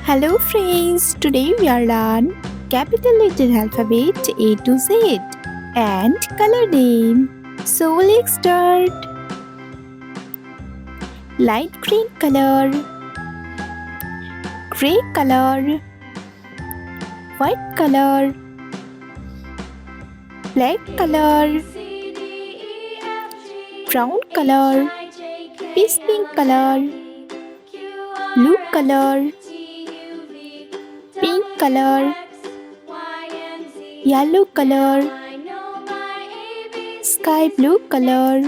Hello friends, today we are learn capital letter alphabet A to Z and color name. So let's start. Light green color, gray color, white color, black color, brown color, peach pink color, blue color, pink color, yellow color, sky blue color,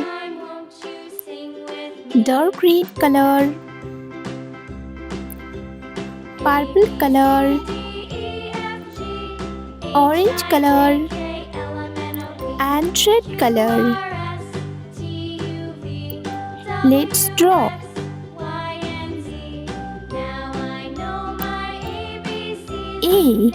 dark green color, purple color, orange color, and red color. Let's draw. A,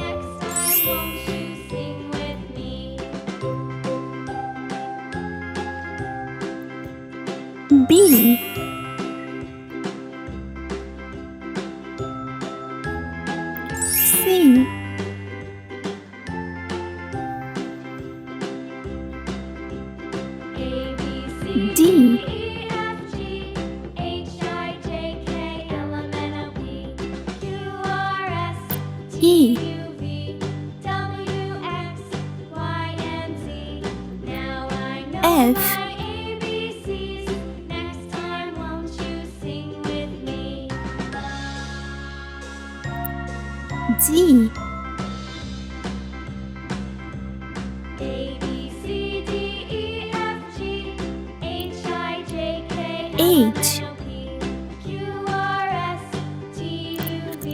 B, C, D, E, F, G, H,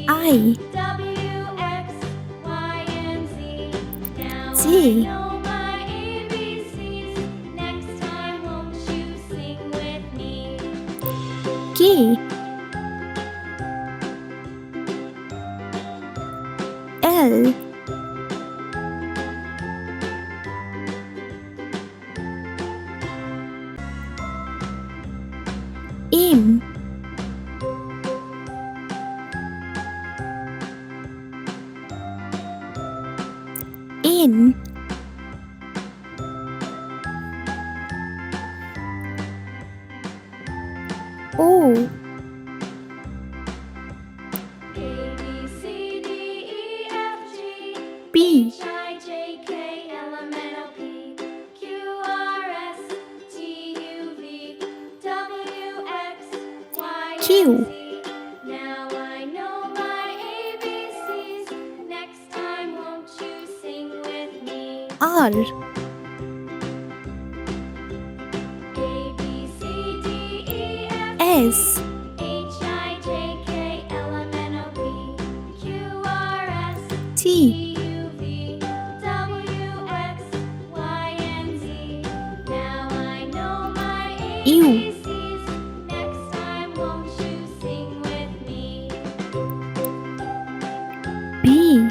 I, J, K, L, M, N, O, P, Q, R, S, T, U, V,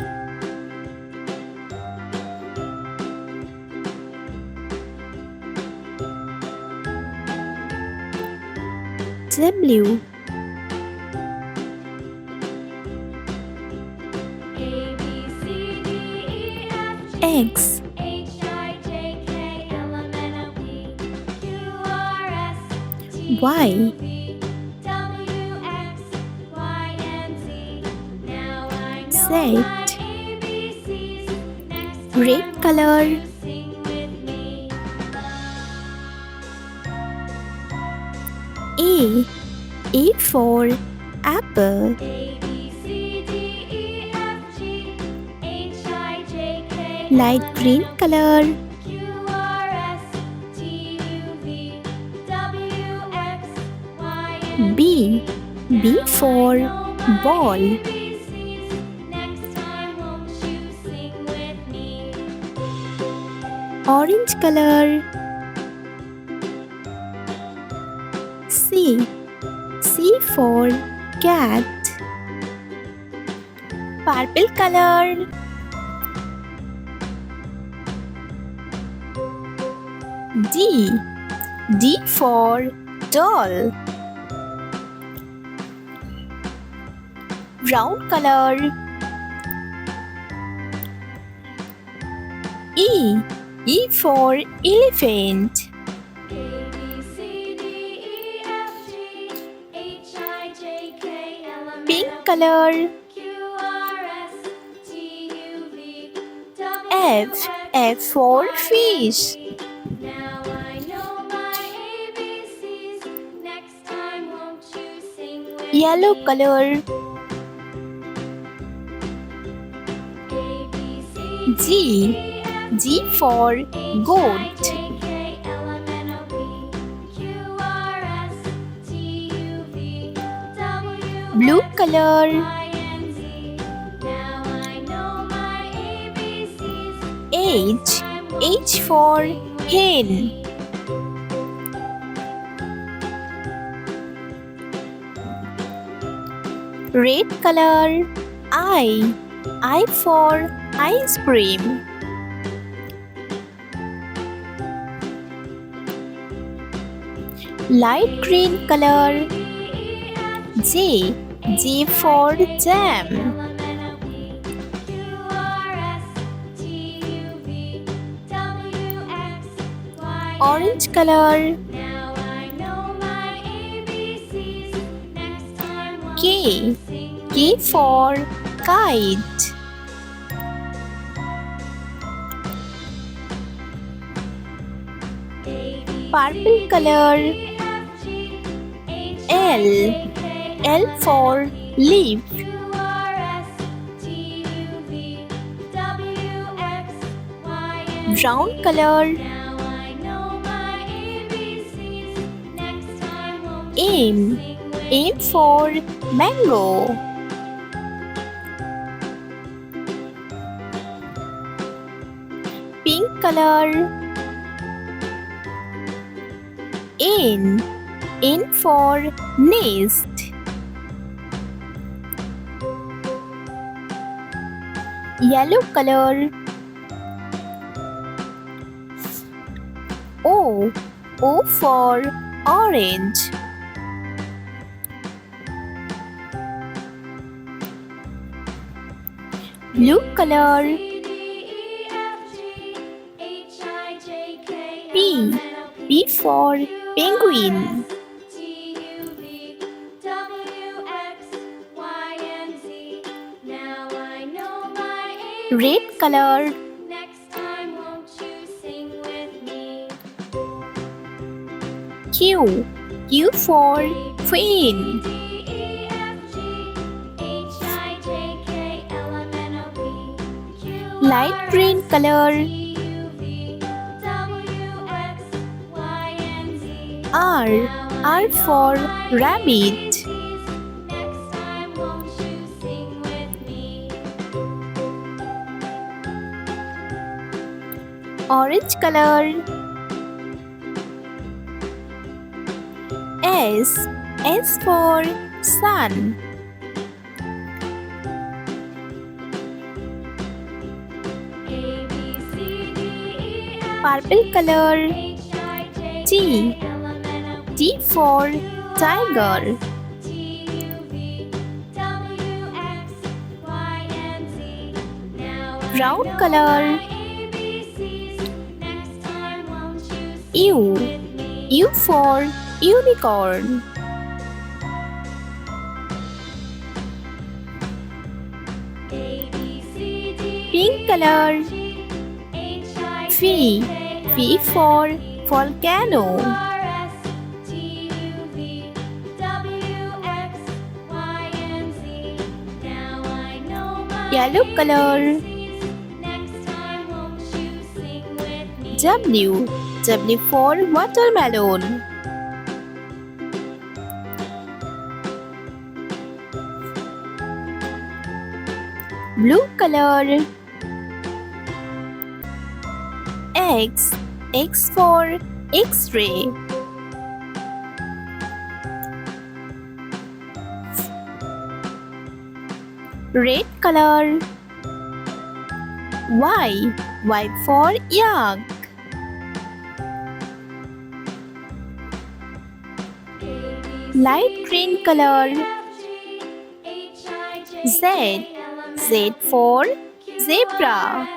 W, X, Y, Z, red color, A for apple, light green color, B for ball, orange color, C for cat, purple color, D for doll, Brown color. E. E for elephant. Pink color. F. F for fish. Yellow color. G. G for goat. Blue color. H. H for hen. Red color. I. I for ice cream. Light green color. J. J for jam. Orange color. K. K for kite. Purple color. L. L for leaf. Brown color. M. M for mango. Pink color. N. N for nest. Yellow color. O. O for orange. Blue color. P. P for penguin. Red color. Q. Q for queen. Light green color. R. R for rabbit. Orange color. S. S for sun. Purple color. T. T for tiger. Brown color. U. U for unicorn. Pink color. V. V for volcano. Yellow color. W. W for watermelon. Blue color. X. X for X-ray. Red color. Y. Y for yak. Light green color. Z. Z for zebra.